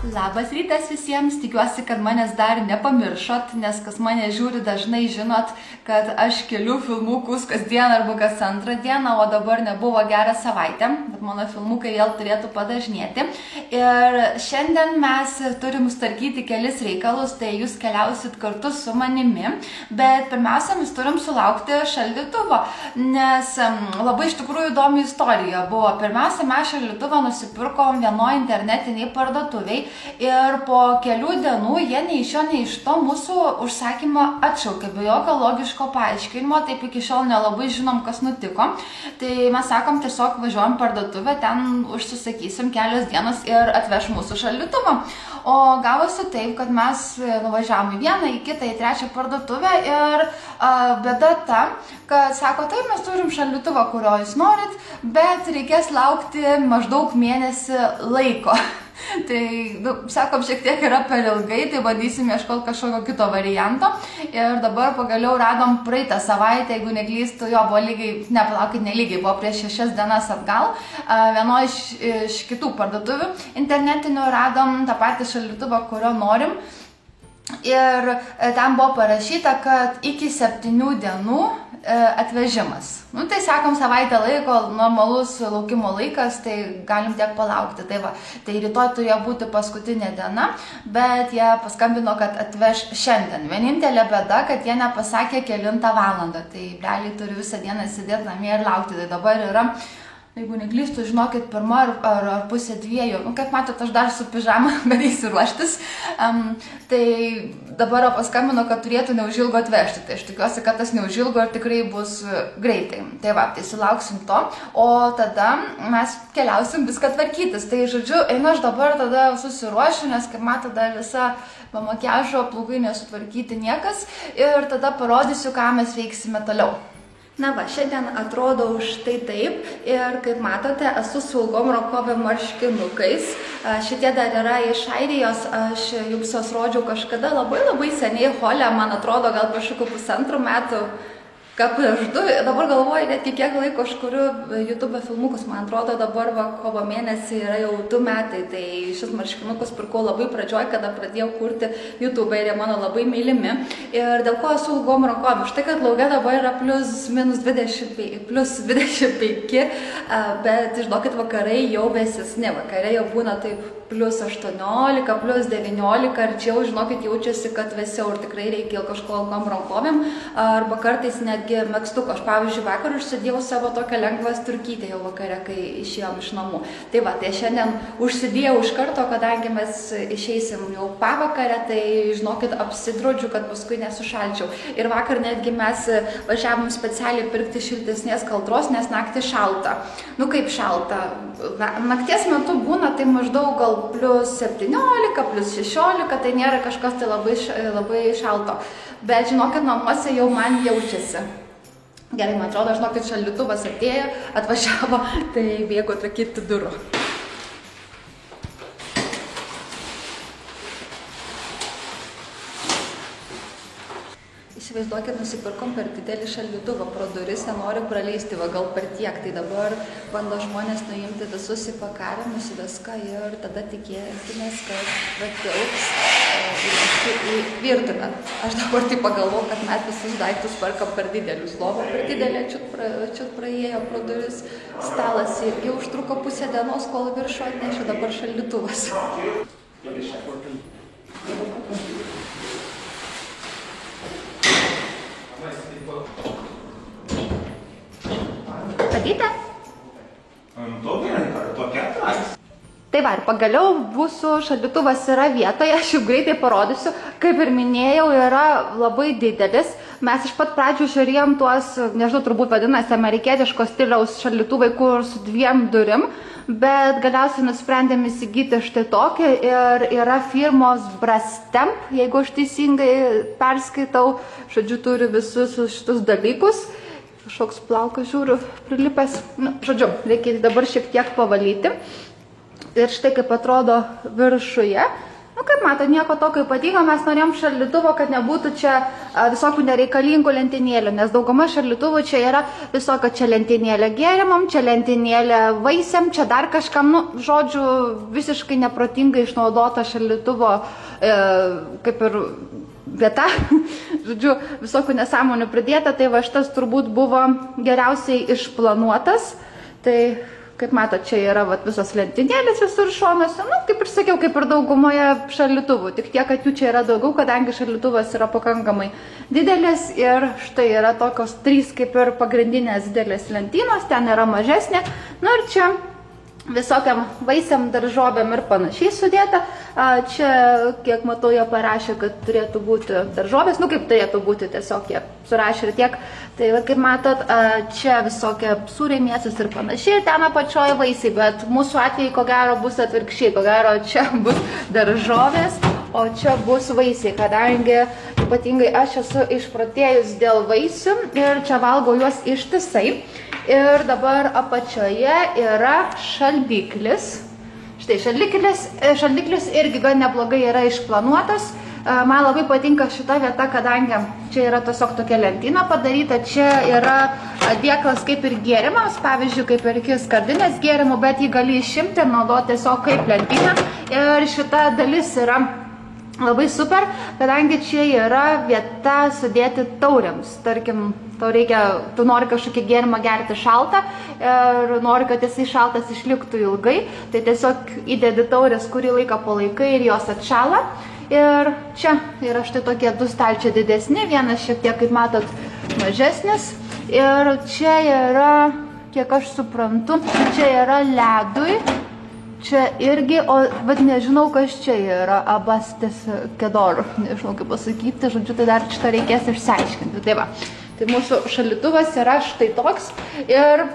Labas rytas visiems, tikiuosi, kad manęs dar nepamiršot, nes kas mane žiūri dažnai žinot, kad aš keliu filmukus kasdien arba kas antrą dieną, o dabar nebuvo gerą savaitę, bet mano filmukai vėl turėtų padažnėti. Ir šiandien mes turim sutvarkyti kelis reikalus, tai jūs keliausit kartu su manimi, bet pirmiausia, mes turim sulaukti šaldytuvo, nes labai iš tikrųjų įdomi istorija buvo. Pirmiausia, mes šaldytuvą nusipirkom vienoje internetiniai parduotuviai ir po kelių dienų jie nei iš šio, nei iš to mūsų užsakymą atšaukė, be jokio logiško paaiškinimo, taip iki šiol nelabai žinom, kas nutiko. Tai mes sakom, tiesiog važiuojam parduotuvę, ten užsisakysim kelios dienos ir atveš mūsų šaldytuvą. O gavosi taip, kad mes nuvažiavom į vieną, į kitą, į trečią parduotuvę ir bėda ta, kad sako, taip, mes turim šaldytuvą, kurio jūs norit, bet reikės laukti maždaug mėnesį laiko. Tai, sakom, šiek tiek yra per ilgai, tai bandysim ieškoti kažkokio kito varianto. Ir dabar pagaliau radom praeitą savaitę, jeigu neklystu, jo buvo lygiai, nepalaukit, nelygiai, buvo prieš 6 dienas atgal. Vienoje iš kitų parduotuvių internetinių radom tą patį šaldytuvą, kurio norim. Ir ten buvo parašyta, kad iki 7 dienų atvežimas. Nu, tai sakom, savaitę laiko, normalus laukimo laikas, tai galim tiek palaukti. Tai va, tai rytoj turėjo būti paskutinė diena, bet jie paskambino, kad atveš šiandien. Vienintelė bėda, kad jie nepasakė kelintą valandą. Tai realiai turi visą dieną sėdėti namie ir laukti. Tai dabar yra, jeigu neklystu, žinokit, 1 ar pusė 2. Nu, kaip matot, aš dar su pižama bereisiu ruoštis. Tai dabar paskambino, kad turėtų neužilgo atvežti. Tai aš tikiuosi, kad tas neužilgo ir tikrai bus greitai. Tai va, tai sulauksim to. O tada mes keliausim viską tvarkytis. Tai žodžiu, einu aš dabar tada susiruošiu, nes kaip matot, dar visa makiažo plaukai nesutvarkyti niekas. Ir tada parodysiu, ką mes veiksime toliau. Na va, šiandien atrodo už tai taip ir kaip matote, esu su ilgom rankovėm marškinukais. Šitie dar yra iš Airijos, aš jums jos rodžiau kažkada labai seniai hole, man atrodo gal prieš 1,5 metų. Ką prieš 2, dabar galvoju, netgi kiek laiko aš kuriu YouTube filmukus, man atrodo dabar va, kovo mėnesį yra jau 2 metai, tai šis marškinukus pirkau labai pradžioj, kada pradėjau kurti YouTube ir jie mano labai mylimi. Ir dėl ko esu ilgom rankom? Štai, kad lauke dabar yra +/- 25, bet žinokit, vakarai jau vėsesni, vakarai jau būna taip +18, +19, arčiau, žinokit, jaučiasi, kad vėsiau ir tikrai reikia kažko ilgom rankovėm, arba kartais netgi megstuko. Aš, pavyzdžiui, vakar užsidėjau savo tokią lengvą striukytę jau vakare, kai išėjom iš namų. Tai va, tai šiandien užsidėjau iš karto, kadangi mes išeisim jau pavakarę, tai žinokit, apsidrodžiu, kad paskui nesušalčiau. Ir vakar netgi mes važiavom specialiai pirkti šiltesnės kaldros, nes naktį šalta. Nu kaip šalta? Nakties metu būna tai maždaug gal +17, +16, tai nėra kažkas tai labai šalto. Bet žinokit, namuose jau man jaučiasi. Gerai, man atrodo, žinokit, šaldytuvas atėjo, atvažiavo, tai bėgo atrakyti durų. Įsivaizduokit, nusipirkom per didelį šaldytuvą pro duris, noriu praleisti, va gal per tiek, tai dabar bando žmonės nuimti visus įpakavimus, viską ir tada tikėkimės, kad tilps į virtuvę. Aš dabar tai pagalvojau, kad mes visus daiktus perkam per didelius, lova per didelė, čiut praėjo pro duris, stalas irgi užtruko pusę dienos, kol viršų atnešė, dabar šaldytuvas. Padėte? Tai va, ir pagaliau mūsų šaldytuvas yra vietoje, aš jau greitai parodysiu. Kaip ir minėjau, yra labai didelis. Mes iš pat pradžių žiūrėjom tuos, nežinau, turbūt vadinasi, amerikietiško stiliaus šaldytuvai, kur su 2 durim, bet galiausiai nusprendėm įsigyti štai tokį ir yra firmos Brastemp, jeigu aš teisingai perskaitau, žodžiu, turi visus šitus dalykus. Kažkoks plaukas, žiūriu, prilipęs. Nu, žodžiu, reikia dabar šiek tiek pavalyti. Ir štai kaip atrodo viršuje. Nu, kaip matot, nieko tokio ypatingo, mes norėjom šaldytuvo, kad nebūtų čia visokių nereikalingų lentynėlių, nes dauguma šaldytuvų čia yra visokio, čia lentynėlė gėrimam, čia lentynėlė vaisiam, čia dar kažkam, nu, žodžiu, visiškai neprotingai išnaudota šaldytuvo, kaip ir vieta, žodžiu, visokių nesąmonių pridėta, tai va šitas turbūt buvo geriausiai išplanuotas, tai kaip matot, čia yra visos lentynėlės visur šonuose, nu, kaip ir sakiau, kaip ir daugumoje šaldytuvų, tik tiek, kad jų čia yra daugiau, kadangi šaldytuvas yra pakankamai didelis ir štai yra tokios 3 kaip ir pagrindinės didelės lentynos, ten yra mažesnė, nu ir čia visokiam vaisiam, daržovėm ir panašiai sudėta. Čia, kiek matau, jie parašė, kad turėtų būti daržovės, nu kaip turėtų būti, tiesiog jie surašė ir tiek. Tai va, kaip matot, čia visokie sūriai, mėsos ir panašiai, ten apačioje vaisiai, bet mūsų atveju ko gero bus atvirkščiai, ko gero čia bus daržovės, o čia bus vaisiai, kadangi ypatingai aš esu išprotėjus dėl vaisių ir čia valgau juos ištisai. Ir dabar apačioje yra šaldiklis. Štai šaldiklis irgi gan neblogai yra išplanuotas. Man labai patinka šita vieta, kadangi čia yra tiesiog tokia lentyna padaryta. Čia yra dėklas kaip ir gėrimams, pavyzdžiui, kaip ir iki skardinės gėrimų, bet jį gali išimti ir naudoti tiesiog kaip lentyną. Ir šita dalis yra labai super, kadangi čia yra vieta sudėti taurėms. Tarkim, tu nori kažkokį gėrimą gerti šaltą ir nori, kad jisai šaltas išliktų ilgai, tai tiesiog įdedi taurės, kurį laiką palaikai ir jos atšala. Ir čia yra štai tokie 2 stalčiai didesni, vienas šiek tiek, kaip matot, mažesnis. Ir čia yra, kiek aš suprantu, čia yra ledui. Čia irgi, bet nežinau, kas čia yra, abastis kedorų, nežinau kaip pasakyti, žodžiu, tai dar šitą reikės išsiaiškinti. Tai va, tai mūsų šaldytuvas yra štai toks ir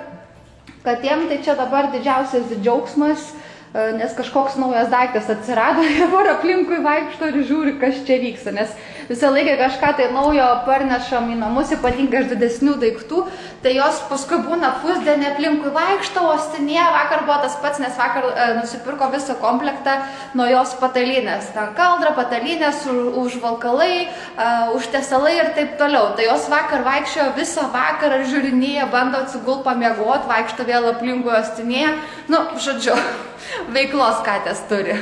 katėm tai čia dabar didžiausias džiaugsmas, nes kažkoks naujas daiktas atsirado, dabar aplinkui vaikšto ir žiūri, kas čia vyksta, nes visą laiką kažką tai naujo parnešam į namus, ypatingai iš didesnių daiktų, tai jos paskui būna pusdienį aplinkui vaikšto, uostinėje, vakar buvo tas pats, nes vakar nusipirko visą komplektą naujos patalynės, ten kaldra, patalynės, užvalkalai, užtesalai ir taip toliau, tai jos vakar vaikščiojo visą vakarą, žiūrinėje, bando atsigult pamiegot, vaikšto vėl aplinkui uostinėje, nu, žodžiu, veiklos katės turi.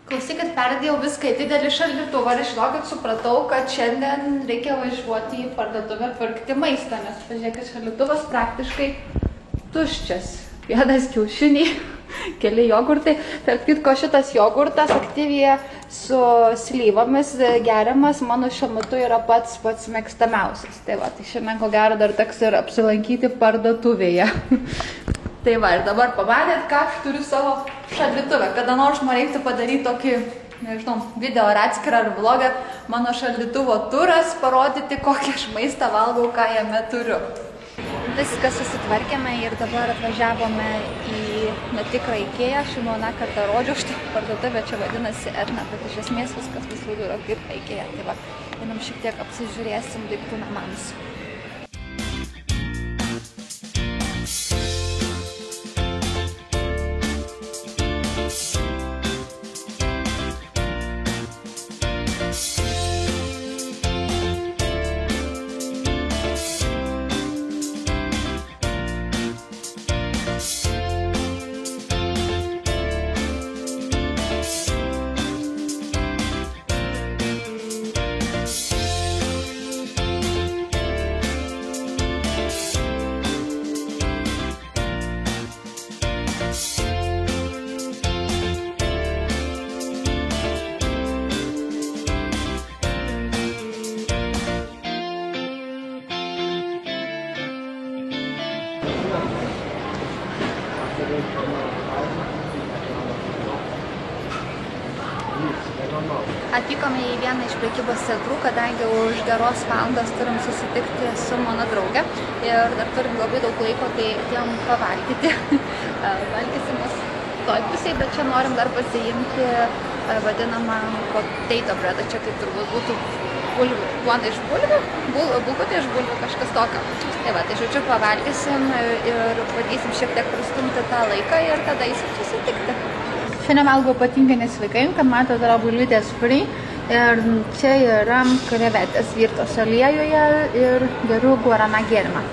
Klausykit, perdėjau viską į didelį šaldytuvą ir žinokit, supratau, kad šiandien reikia važiuoti į parduotuvę pirkti maistą, nes pažiūrėkit, šaldytuvas praktiškai tuščias. Vienas kiaušiniai, keli jogurtai. Tarp kitko, šitas jogurtas Activia su slyvomis geriamas mano šiuo metu yra pats mėgstamiausias. Tai va, tai šiandien ko gero dar teks ir apsilankyti parduotuvėje. Tai va, ir dabar pamatėt, ką aš turiu savo šaldytuvę. Kada nors man reiktų padaryti tokį, nežinau, video ar atskirą ar vlogą, mano šaldytuvo turas, parodyti, kokį aš maistą valgau, ką jame turiu. Viską susitvarkėme ir dabar atvažiavome į netikrą Ikea. Aš jau vieną kartą rodžiau, šitą parduotuvę čia vadinasi Etna, bet iš esmės viskas visur yra kaip Ikea. Tai va, einam šiek tiek apsižiūrėsim daiktų namams. Atvykome į vieną iš prekybos centrų, kadangi už geros valandos turim susitikti su mano drauge ir dar turim labai daug laiko, tai atėjom pavalgyti. Valgysimės toj pusėje, bet čia norim dar pasiimti vadinamą potato breadą. Čia kaip turbūt būtų duona iš bulvių, bulkutė iš bulvių, kažkas tokio. Tai va, tai žodžiu pavalgysim ir bandysim šiek tiek prastumti tą laiką ir tada eisim susitikti. Šiandien valgau ypatingai nesveikai, kad matote, yra bulvytės fry ir čia yra krevetės virtos aliejuje ir geriu guaraná gėrimą.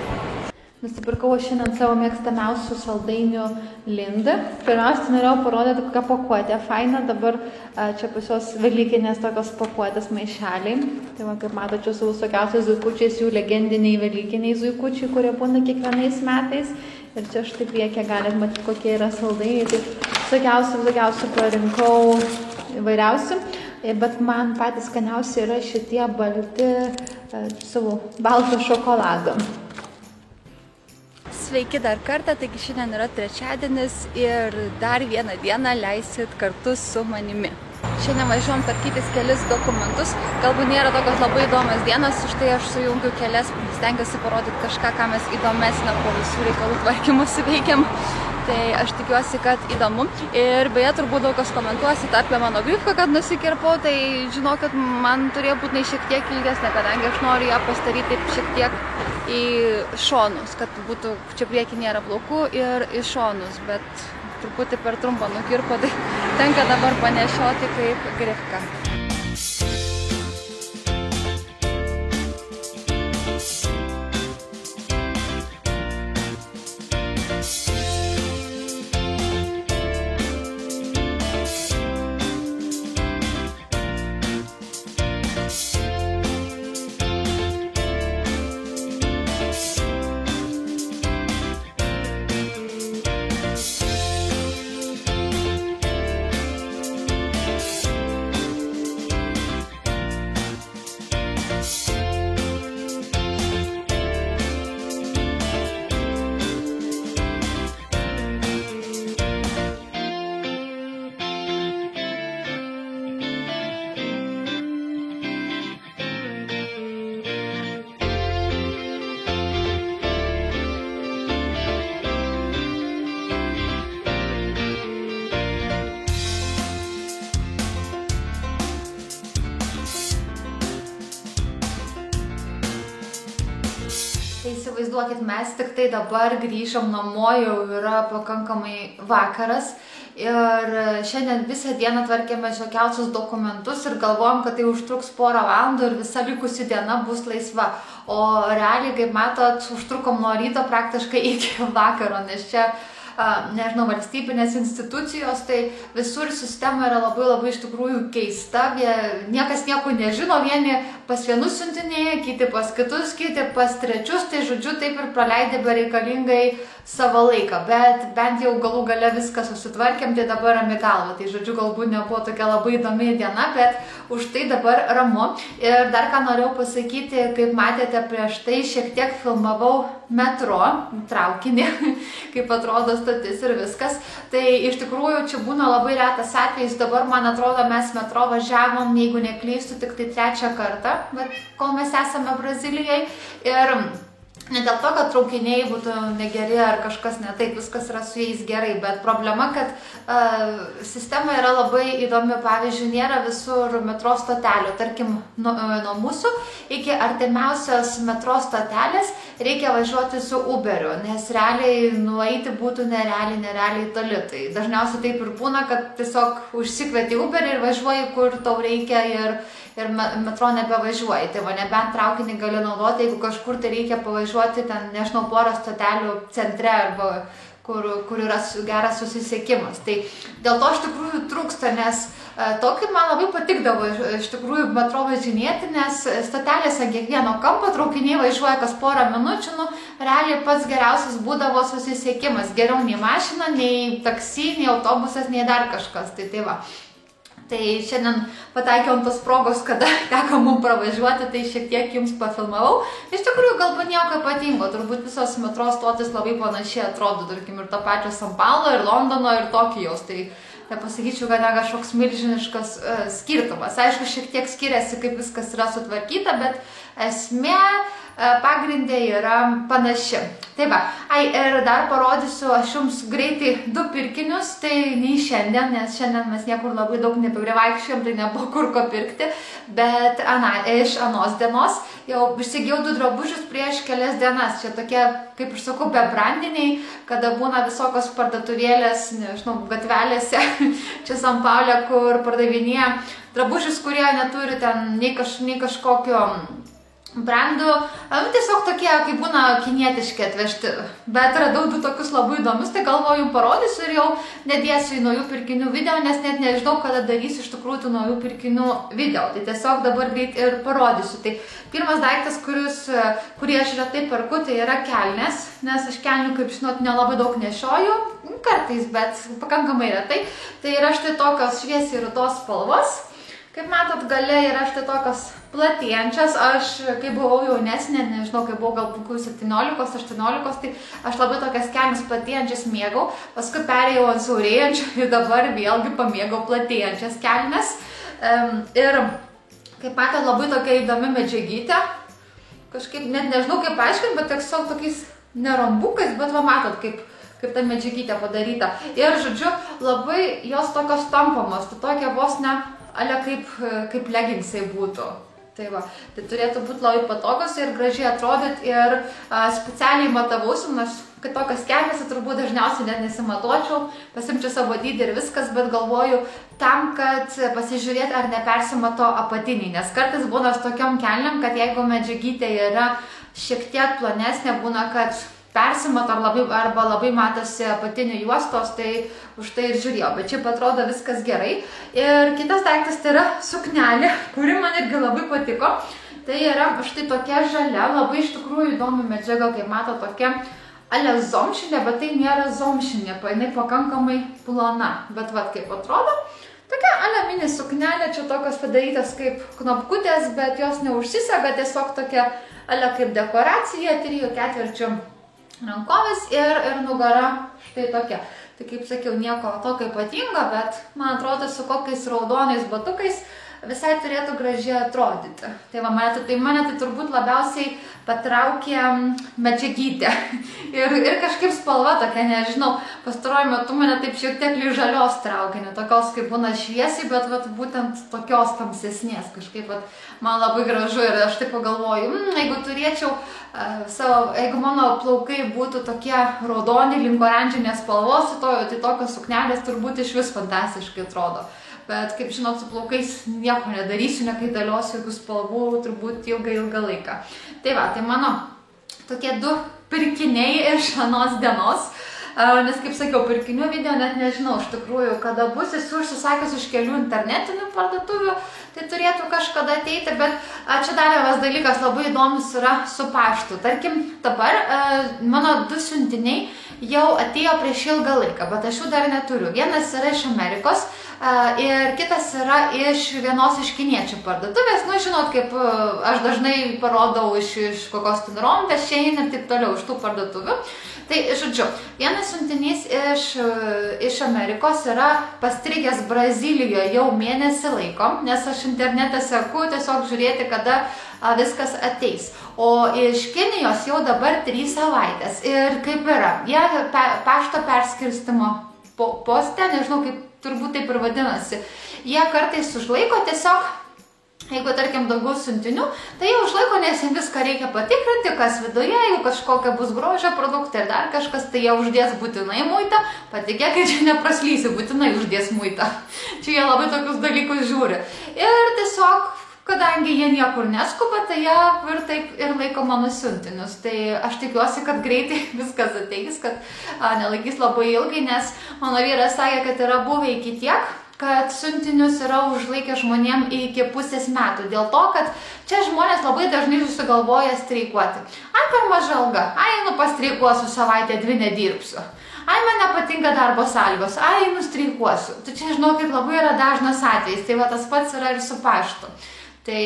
Nusipirkau šiandien savo mėgstamiausių saldainių Lindą. Pirmiausia, norėjau parodyti, kokia pakuotė faina. Dabar čia pas jos velykinės tokios pakuotės maišeliai. Tai va, kaip matote, čia su visokiausiais zuikučiais, jų legendiniai velykiniai zuikučiai, kurie būna kiekvienais metais. Ir čia štai priekyje galite matyti, kokie yra saldainiai. Tai visokiausių parinkau įvairiausių. Bet man patys skaniausi yra šitie balti savo balto šokolado. Sveiki dar kartą, taigi šiandien yra trečiadienis ir dar vieną dieną leisit kartu su manimi. Šiandien važiuojam tvarkytis kelis dokumentus, galbūt nėra tokios labai įdomios dienos, už tai aš sujungiu kelias, stengiuosi parodyti kažką, ką mes įdomesnio po visų reikalų tvarkymus veikiam. Tai aš tikiuosi, kad įdomu. Ir beje, turbūt daug kas komentuosit apie mano grifką, kad nusikirpau, tai žinokit, man turėjo būti šiek tiek ilgesnė, kadangi aš noriu ją pastaryti šiek tiek į šonus, kad būtų čia priekį nėra plaukų ir į šonus, bet truputį per trumpą nukirpo, tai tenka dabar panešioti kaip grifką. Tai įsivaizduokit, mes tik tai dabar grįžom namo, jau yra pakankamai vakaras ir šiandien visą dieną tvarkėme visokiausius dokumentus ir galvojom, kad tai užtruks porą valandų ir visa likusi diena bus laisva. O realiai, kaip matot, užtrukom nuo ryto praktiškai iki vakaro, nes čia nežinau, valstybinės institucijos, tai visur sistema yra labai iš tikrųjų keista, niekas nieko nežino, vieni pas vienus siuntinėja, kiti pas kitus, kiti pas trečius, tai žodžiu taip ir praleidė bereikalingai savo laiką, bet bent jau galų gale viską susitvarkėm, tai dabar rami galva, tai žodžiu galbūt nebuvo tokia labai įdomi diena, bet už tai dabar ramu. Ir dar ką norėjau pasakyti, kaip matėte prieš tai, šiek tiek filmavau metro, traukinį, kaip atrodo stotis ir viskas. Tai iš tikrųjų čia būna labai retas atvejis, dabar man atrodo mes metro važiavom, jeigu neklystu, tik tai 3. kartą, bet kol mes esame Brazilijai. Ir ne dėl to, kad traukiniai būtų negeri ar kažkas ne taip, viskas yra su jais gerai, bet problema, kad sistema yra labai įdomi, pavyzdžiui, nėra visur metro stotelių, tarkim, nuo mūsų iki artimiausios metro stotelės reikia važiuoti su Uberiu, nes realiai nueiti būtų nerealiai toli, tai dažniausiai taip ir būna, kad tiesiog užsikvieti Uberį ir važiuoji, kur tau reikia ir metro nebevažiuoji, tai va nebent traukinį gali naudoti, jeigu kažkur tai reikia pavažiuoti ten, nežinau, porą stotelių centre arba kur yra geras susisiekimas. Tai dėl to iš tikrųjų trūksta, nes tokį man labai patikdavo iš tikrųjų metro važinėti, nes stotelėse kiekvieno kampo traukiniai važiuoja kas porą minučių, nu, realiai pats geriausias būdavo susisiekimas, geriau nei mašina, nei taksi, nei autobusas, nei dar kažkas, tai va. Tai šiandien pataikiau tos progos, kada teko mums pravažiuoti, tai šiek tiek jums pafilmavau. Iš tikrųjų, galbūt nieko ypatingo, turbūt visos metro stotis labai panašiai atrodo, tarkim, ir to pačio San Paulo, ir Londono, ir Tokijos. Tai nepasakyčiau, kad yra kažkoks milžiniškas skirtumas. Aišku, šiek tiek skiriasi, kaip viskas yra sutvarkyta, bet esmė pagrindė yra panaši. Tai va, ir dar parodysiu aš jums greitai 2 pirkinius, tai nei šiandien, nes šiandien mes niekur labai daug neprivaikščiojom, tai nebuvo kur ko pirkti, bet iš anos dienos jau įsigijau 2 drabužius prieš kelias dienas. Čia tokie, kaip aš sakau, bebrandiniai, kada būna visokios parduotuvėlės, nežinau, gatvelėse, čia San Paule, kur pardavinėja drabužius, kurie neturi ten nei kažkokio brandų, tiesiog tokie, kaip būna kinietiški atvežti. Bet radau 2 tokius labai įdomius, tai galvoju, parodysiu ir jau nedėsiu į naujų pirkinių video, nes net nežinau, kada darysiu iš tikrųjų tų naujų pirkinių video. Tai tiesiog dabar greit ir parodysiu. Tai pirmas daiktas, kurį aš retai perku, tai yra kelnės, nes aš kelnių, kaip žinot, nelabai daug nešioju, kartais, bet pakankamai retai. Tai yra štai tokios šviesiai rudos spalvos. Kaip matot, gale yra štai tokios platėjančias. Aš, kai buvau jaunesnė, nežinau, kai buvau gal kokių 17-18, tai aš labai tokias kelnes platėjančias mėgau. Paskui perėjau ant siaurėjančių ir dabar vėlgi pamėgau platėjančias kelnes. Ir, kaip matot, labai tokia įdomi medžiagytė. Kažkaip, net nežinau kaip paaiškinti, bet tiesiog tokiais nerambukais, bet va matot, kaip ta medžiagytė padaryta. Ir, žodžiu, labai jos tokios tampamos, tai tokia vos ne ale kaip leginsai būtų. Tai va, tai turėtų būti labai patogus ir gražiai atrodyti ir specialiai matavausi, nes kad tokias kelnes turbūt dažniausiai net nesimatuočiau, pasimčiau savo dydį ir viskas, bet galvoju tam, kad pasižiūrėti, ar nepersimato apatiniai, nes kartais būna su tokiom kelniam, kad jeigu medžiagytė yra šiek tiek plonesnė, būna, kad persimato arba labai matosi apatinių juostos, tai už tai ir žiūrėjau, bet šiaip atrodo viskas gerai. Ir kitas daiktas tai yra suknelė, kuri man irgi labai patiko. Tai yra štai tokia žalia, labai iš tikrųjų įdomi medžiaga, kaip mato, tokia ale zomšinė, bet tai nėra zomšinė, jinai pakankamai plona, bet vat kaip atrodo. Tokia ale mini suknelė, čia tokios padarytas kaip knopkutės, bet jos neužsisega, tiesiog tokia ale kaip dekoracija, 3/4 rankovės ir nugara štai tokia. Tai kaip sakiau, nieko tokio ypatingo, bet man atrodo su kokiais raudonais batukais visai turėtų gražiai atrodyti. Tai va, mane tai turbūt labiausiai patraukė medžiagytė. Ir kažkaip spalva tokia, nežinau, pastaruoju metu mane taip šiek tiek žalios traukia, ne tokios kaip būna šviesiai, bet vat, būtent tokios tamsesnės. Kažkaip vat, man labai gražu ir aš taip pagalvoju, jeigu turėčiau jeigu mano plaukai būtų tokie raudoni, link oranžinės spalvos, tai tokios suknelės turbūt iš vis fantastiškai atrodo. Bet, kaip žinot, su plaukais nieko nedarysiu, nekaitaliosiu jokių spalvų, turbūt ilgą laiką. Tai va, tai mano tokie 2 pirkiniai iš anos dienos. Nes, kaip sakiau, pirkinių video net nežinau iš tikrųjų, kada bus, esu užsisakius iš kelių internetinių parduotuvių, tai turėtų kažkada ateiti, bet čia dar vienas dalykas labai įdomus yra su paštu. Tarkim, dabar mano 2 siuntiniai jau atėjo prieš ilgą laiką, bet aš jų dar neturiu. Vienas yra iš Amerikos ir kitas yra iš vienos iš kiniečių parduotuvės. Nu, žinot, kaip aš dažnai parodau iš kokios Tinrompės, Shein ir taip toliau, iš tų parduotuvių. Tai, žodžiu, vienas siuntinys iš Amerikos yra pastrigęs Brazilijoje jau mėnesį laiko, nes aš internete seku tiesiog žiūrėti, kada viskas ateis. O iš Kinijos jau dabar 3 savaitės. Ir kaip yra, jie pašto perskirstimo poste, nežinau, kaip turbūt taip ir vadinasi, jie kartais užlaiko tiesiog. Jeigu, tarkim, daugiau siuntinių, tai jau užlaiko, nes jiems viską reikia patikrinti, kas viduje, jeigu kažkokia bus grožio produktai ir dar kažkas, tai jie uždės būtinai muitą, patikėkit, čia nepraslysi, būtinai uždės muitą. Čia jie labai tokius dalykus žiūri. Ir tiesiog, kadangi jie niekur neskuba, tai jie ir taip ir laiko mano siuntinius. Tai aš tikiuosi, kad greitai viskas ateis, kad nelaikys labai ilgai, nes mano vyras sakė, kad yra buvę iki tiek, kad siuntinius yra užlaikę žmonėm iki pusės metų. Dėl to, kad čia žmonės labai dažnai susigalvoja streikuoti. Ai, per maža alga. Ai, pastreikuosiu savaitę 2 nedirbsiu. Ai, man nepatinka darbo sąlygos. Ai, streikuosiu. Tai čia, žinokit, labai yra dažnas atvejis. Tai va tas pats yra ir su paštu. Tai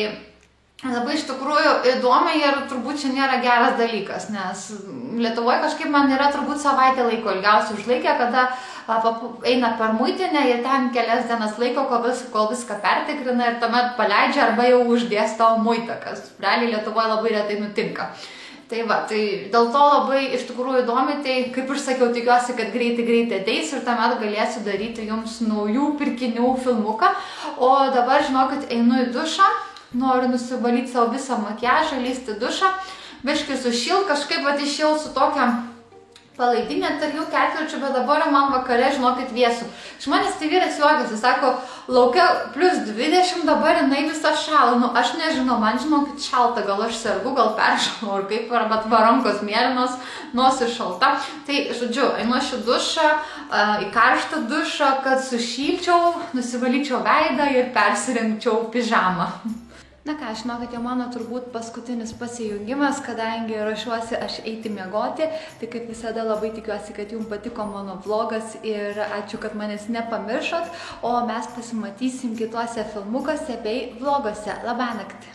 labai iš tikrųjų įdomi ir turbūt čia nėra geras dalykas, nes Lietuvoje kažkaip man yra turbūt savaitę laiko ilgiausiai užlaikę, kada eina per muitinę ir ten kelias dienas laiko, kol viską pertikrina ir tuomet paleidžia arba jau uždės tau muitą, kas realiai Lietuvoje labai retai nutinka. Tai va, tai dėl to labai iš tikrųjų įdomi, tai kaip ir sakiau, tikiuosi, kad greitai ateis ir tuomet galėsiu daryti jums naujų pirkinių filmuką. O dabar žinokit, einu į dušą, noriu nusivalyti savo visą makiažą, lysti dušą, biškai sušil, kažkaip vat išėjau su tokia palaidinė 3 ketvirčių, bet dabar man vakare, žinokit, vėsų. Iš manęs tai vyras juokiasi, sako, laukia +20, dabar jinai visą šalą. Nu, aš nežinau, man žinokit šalta, gal aš sergu, gal peršalau, ar kaip, arba rankos mėlynos, nosis šalta. Tai, žodžiu, einu aš į dušą, į karštą dušą, kad sušilčiau, nusivalyčiau veidą ir persirengčiau pižamą. Na ką, žinokit, jau mano turbūt paskutinis pasijungimas, kadangi ruošiuosi aš eiti miegoti, tai kaip visada labai tikiuosi, kad jums patiko mano vlogas ir ačiū, kad manęs nepamiršot, o mes pasimatysim kituose filmukuose bei vloguose. Labanakt.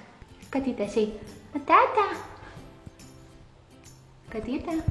Katytė, šiai. Tete. Katytė.